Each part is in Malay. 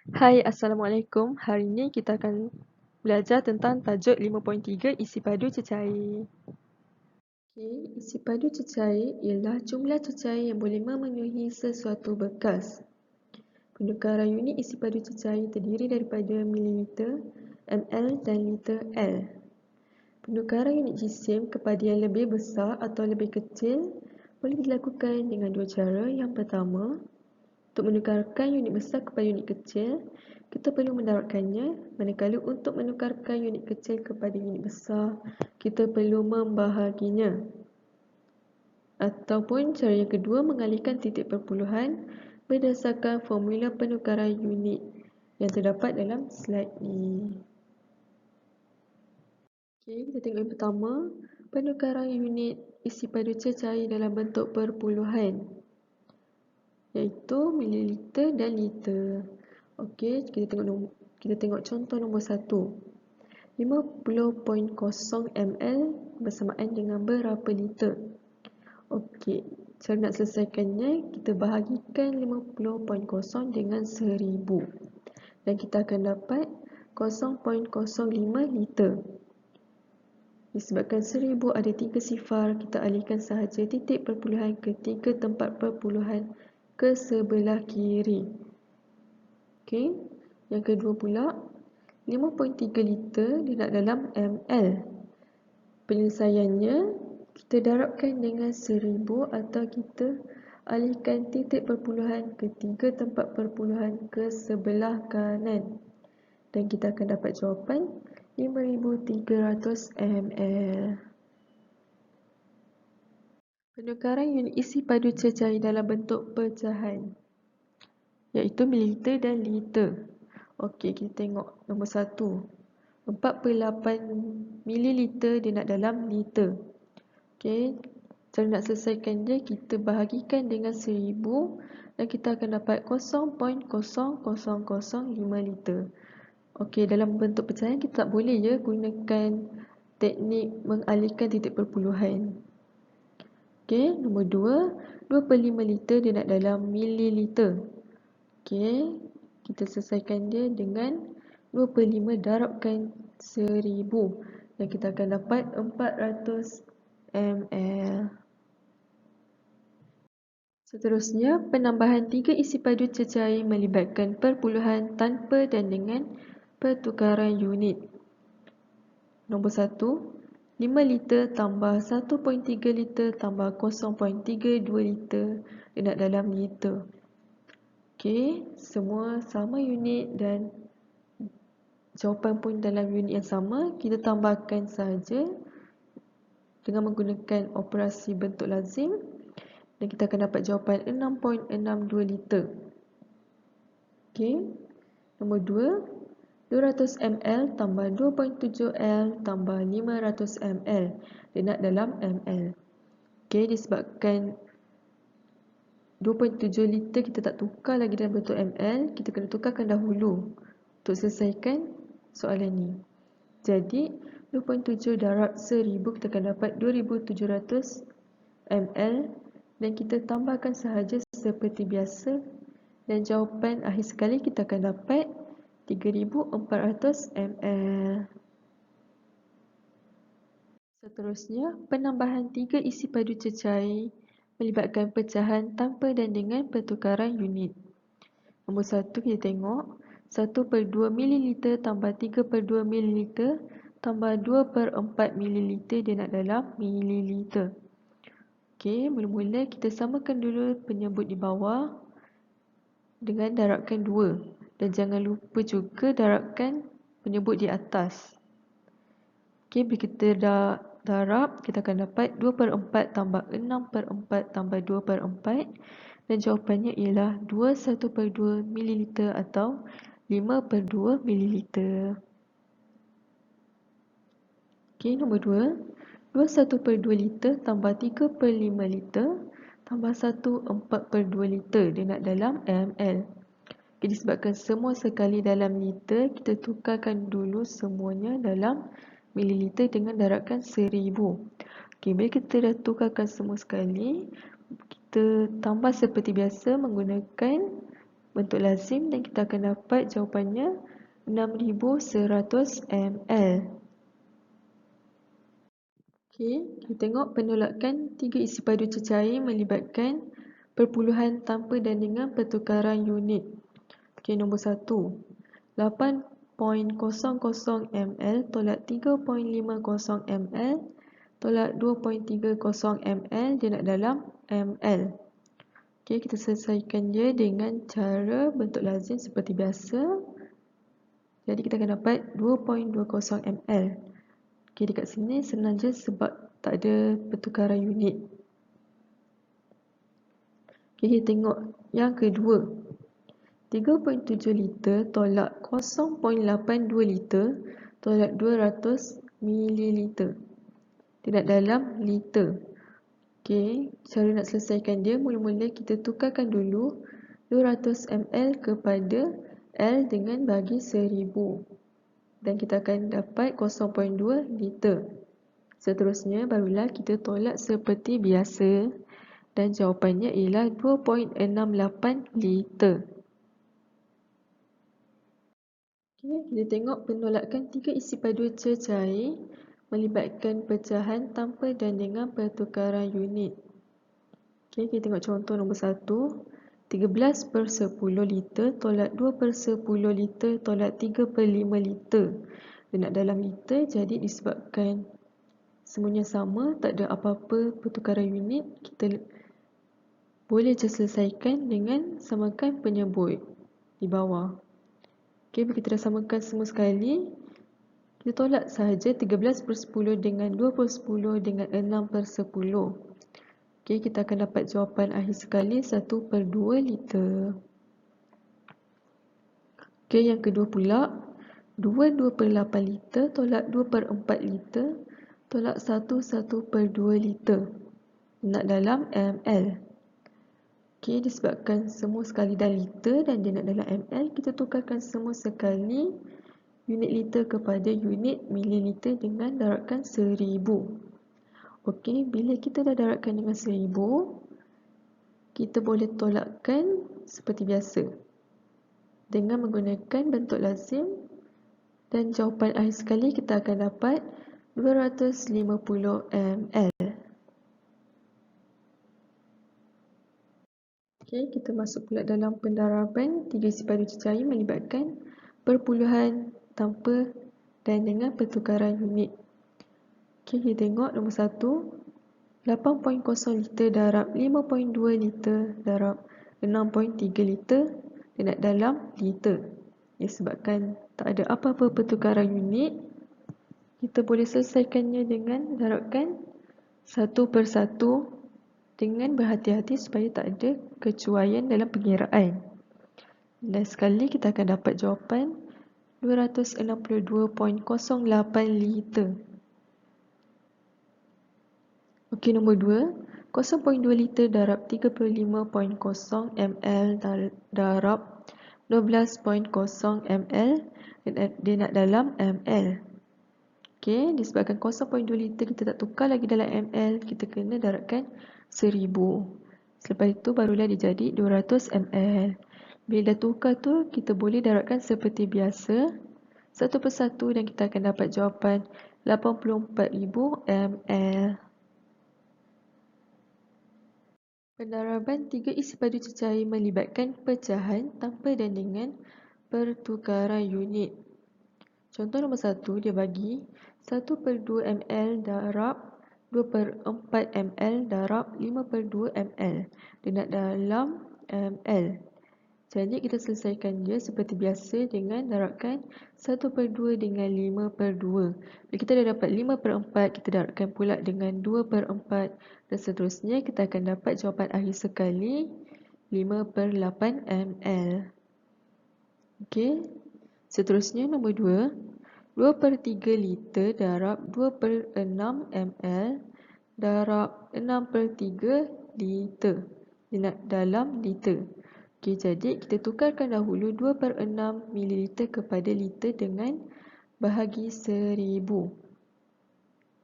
Hai, Assalamualaikum. Hari ini kita akan belajar tentang tajuk 5.3 isi padu cecair. Isi padu cecair ialah jumlah cecair yang boleh memenuhi sesuatu bekas. Penukaran unit isi padu cecair terdiri daripada mililiter, ml dan liter L. Penukaran unit jisim kepada yang lebih besar atau lebih kecil boleh dilakukan dengan dua cara. Yang pertama, untuk menukarkan unit besar kepada unit kecil, kita perlu mendaratkannya, manakala untuk menukarkan unit kecil kepada unit besar, kita perlu membahaginya. Ataupun cara yang kedua, mengalihkan titik perpuluhan berdasarkan formula penukaran unit yang terdapat dalam slide ni. Kita tengok yang pertama, penukaran unit isi padu cecair dalam bentuk perpuluhan, iaitu mililiter dan liter. Kita tengok contoh nombor 1. 50.0 ml bersamaan dengan berapa liter? Cara nak selesaikannya, kita bahagikan 50.0 dengan 1000 dan kita akan dapat 0.05 liter. Disebabkan 1000 ada 3 sifar, kita alihkan sahaja titik perpuluhan ke 3 tempat perpuluhan ke sebelah kiri. Yang kedua pula, 5.3 liter dia nak dalam ml. Penyelesaiannya, kita darabkan dengan 1000 atau kita alihkan titik perpuluhan ke 3 tempat perpuluhan ke sebelah kanan. Dan kita akan dapat jawapan 5300 ml. Penukaran unit isi padu cecair dalam bentuk pecahan, iaitu mililiter dan liter. Kita tengok nombor 1. 4.8 mililiter dia nak dalam liter. Cara nak selesaikan dia, kita bahagikan dengan 1000 dan kita akan dapat 0.0005 liter. Dalam bentuk pecahan kita tak boleh gunakan teknik mengalihkan titik perpuluhan. Nombor 2. 2/5 liter dia nak dalam mililiter. Kita selesaikan dia dengan 2/5 darabkan 1000 dan kita akan dapat 400 ml. Seterusnya, penambahan 3 isi padu cecair melibatkan perpuluhan tanpa dan dengan pertukaran unit. Nombor 1. 5 liter tambah 1.3 liter tambah 0.32 liter dia nak dalam liter. Semua sama unit dan jawapan pun dalam unit yang sama. Kita tambahkan sahaja dengan menggunakan operasi bentuk lazim dan kita akan dapat jawapan 6.62 liter. Nombor 2. 200 ml tambah 2.7 L tambah 500 ml dia nak dalam ml. Disebabkan 2.7 liter kita tak tukar lagi dalam bentuk ml, kita kena tukarkan dahulu untuk selesaikan soalan ni. Jadi 2.7 darab 1000 kita akan dapat 2700 ml dan kita tambahkan sahaja seperti biasa dan jawapan akhir sekali kita akan dapat 3400 ml. Seterusnya, penambahan 3 isi padu cecair melibatkan pecahan tanpa dan dengan pertukaran unit. Nombor 1 kita tengok 1/2 ml tambah 3/2 ml tambah 2/4 ml dia nak dalam mililiter. Mula-mula kita samakan dulu penyebut di bawah dengan darabkan 2 dan jangan lupa juga darabkan penyebut di atas. Bila kita dah darab, kita akan dapat 2/4 tambah 6/4 tambah 2/4 dan jawapannya ialah 21/2 ml atau 5/2 ml. Nombor 2. 21/2 liter tambah 3/5 liter tambah 1/4/2 liter dia nak dalam ml. Disebabkan semua sekali dalam liter, kita tukarkan dulu semuanya dalam mililiter dengan darabkan 1000. Bila kita dah tukarkan semua sekali, kita tambah seperti biasa menggunakan bentuk lazim dan kita akan dapat jawapannya 6100 ml. Okey, kita tengok penolakan 3 isi padu cecair melibatkan perpuluhan tanpa dan dengan pertukaran unit. Okey, nombor 1. 8.00 ml tolak 3.50 ml tolak 2.30 ml dia nak dalam ml. Okey, kita selesaikan dia dengan cara bentuk lazim seperti biasa. Jadi kita akan dapat 2.20 ml. Okey, dekat sini senang je sebab tak ada pertukaran unit. Okey, kita tengok yang kedua. 3.7 liter tolak 0.82 liter tolak 200 ml. Dia nak dalam liter. Okey, cara nak selesaikan dia, mula-mula kita tukarkan dulu 200 ml kepada L dengan bagi 1000. Dan kita akan dapat 0.2 liter. Seterusnya, barulah kita tolak seperti biasa. Dan jawapannya ialah 2.68 liter. Okay, kita tengok penolakan 3 isi padu cecair melibatkan pecahan tanpa dan dengan pertukaran unit. Okay, kita tengok contoh nombor 1. 13/10 liter tolak 2/10 liter tolak 3/5 liter. Dia nak dalam liter, jadi disebabkan semuanya sama, tak ada apa-apa pertukaran unit, kita boleh je selesaikan dengan samakan penyebut di bawah. Okey, bila kita dah samakan semua sekali, kita tolak sahaja 13/10 dengan 2/10 dengan 6/10. Okey, kita akan dapat jawapan akhir sekali 1/2 liter. Okey, yang kedua pula, 2/8 liter tolak 2/4 liter tolak 1/2 liter. Nak dalam ml. Okey, disebabkan semua sekali dalam liter dan dia nak dalam ml, kita tukarkan semua sekali unit liter kepada unit mililiter dengan darabkan 1000. Okey, bila kita dah darabkan dengan 1000, kita boleh tolakkan seperti biasa dengan menggunakan bentuk lazim dan jawapan akhir sekali kita akan dapat 250 ml. Okey, kita masuk pula dalam pendaraban 3 isi padu cecair melibatkan perpuluhan tanpa dan dengan pertukaran unit. Okey, kita tengok nombor 1. 8.0 liter darab 5.2 liter darab 6.3 liter dia nak dalam liter. Disebabkan tak ada apa-apa pertukaran unit, kita boleh selesaikannya dengan darabkan satu persatu dengan berhati-hati supaya tak ada kecuaian dalam pengiraan. Dan sekali kita akan dapat jawapan 262.08 liter. Okey, nombor 2. 0.2 liter darab 35.0 ml darab 12.0 ml dia nak dalam ml. Okey, disebabkan 0.2 liter kita tak tukar lagi dalam ml, kita kena darabkan 1000. Selepas itu barulah dia jadi 200 ml. Bila dah tukar tu, kita boleh darabkan seperti biasa satu persatu dan kita akan dapat jawapan 84,000 ml. Pendaraban 3 isi padu cecair melibatkan pecahan tanpa dan dengan pertukaran unit. Contoh nombor 1, dia bagi 1/2 ml darab 2/4 ml darab 5/2 ml. Dia nak dalam ml. Jadi kita selesaikan dia seperti biasa dengan darabkan 1/2 dengan 5/2. Bila kita dah dapat 5/4, kita darabkan pula dengan 2/4 dan seterusnya kita akan dapat jawapan akhir sekali 5/8 ml. Okey. Seterusnya nombor 2. 2/3 liter darab 2/6 ml darab 6/3 liter. Dia nak dalam liter. Okey, jadi kita tukarkan dahulu 2/6 ml kepada liter dengan bahagi 1000.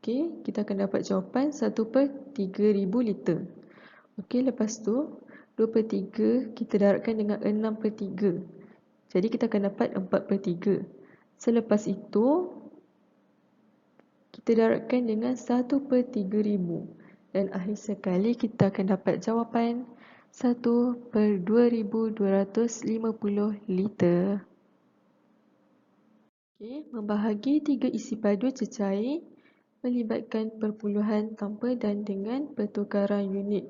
Okey, kita akan dapat jawapan 1/3000 liter. Okey, lepas tu 2/3 kita darabkan dengan 6/3. Jadi kita akan dapat 4/3. Selepas itu, kita darabkan dengan 1/3000. Dan akhir sekali kita akan dapat jawapan 1/2250 liter. Okey, membahagi 3 isi padu cecair melibatkan perpuluhan tanpa dan dengan pertukaran unit.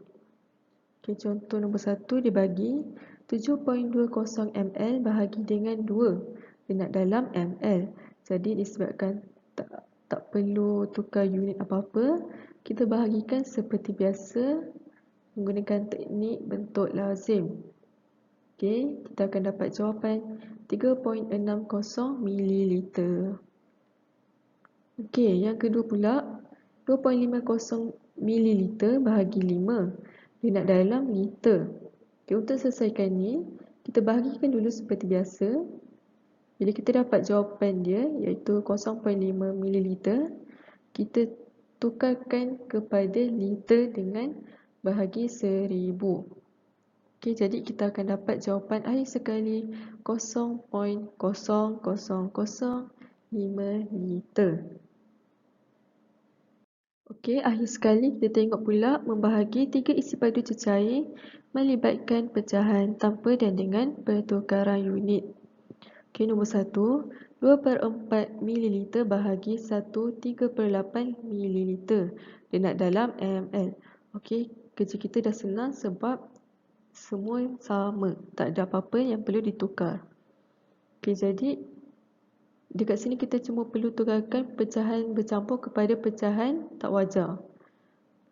Okey, contoh nombor 1 dia bagi 7.20 ml bahagi dengan 2. Dia nak dalam ml. Jadi disebabkan tak perlu tukar unit apa-apa, kita bahagikan seperti biasa menggunakan teknik bentuk lazim. Okey, kita akan dapat jawapan 3.60 ml. Okey, yang kedua pula 2.50 ml bahagi 5. Dia nak dalam liter. Okey, untuk selesaikan ni, kita bahagikan dulu seperti biasa. Bila kita dapat jawapan dia iaitu 0.5 ml, kita tukarkan kepada liter dengan bahagi 1000. Okey, jadi kita akan dapat jawapan akhir sekali 0.0005 liter. Okey, akhir sekali kita tengok pula membahagi 3 isi padu cecair melibatkan pecahan tanpa dan dengan pertukaran unit. Okey, nombor 1, 2/4 ml bahagi 1 3/8 ml. Dia nak dalam ml. Okey, kerja kita dah senang sebab semua sama, tak ada apa-apa yang perlu ditukar. Okey, jadi dekat sini kita cuma perlu tukarkan pecahan bercampur kepada pecahan tak wajar.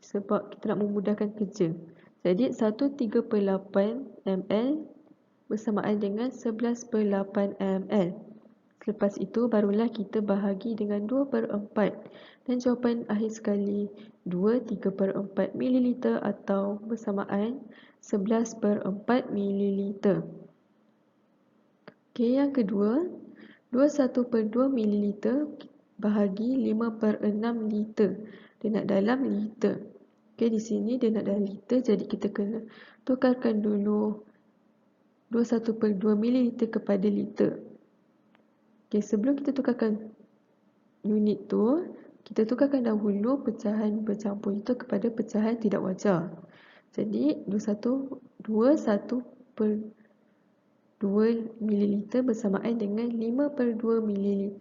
Sebab kita nak memudahkan kerja. Jadi 1 3/8 ml bersamaan dengan 11/8 ml. Selepas itu barulah kita bahagi dengan 2/4 dan jawapan akhir sekali 2 3/4 ml atau bersamaan 11/4 ml. Okey, yang kedua 21/2 ml bahagi 5/6 liter. Dia nak dalam liter. Okey, di sini dia nak dalam liter, jadi kita kena tukarkan dulu 21/2 ml kepada liter. Okey, sebelum kita tukarkan unit tu, kita tukarkan dahulu pecahan bercampur itu kepada pecahan tidak wajar. Jadi 21/2 ml bersamaan dengan 5/2 ml.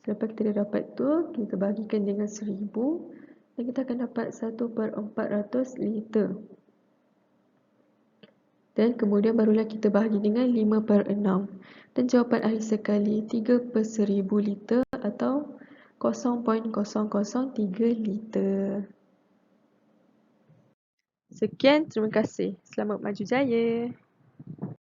Selepas kita dah dapat tu, kita bahagikan dengan 1000 dan kita akan dapat 1/400 liter. Dan kemudian barulah kita bahagi dengan 5/6 dan jawapan akhir sekali 3/1000 liter atau 0.003 liter. Sekian, terima kasih. Selamat maju jaya.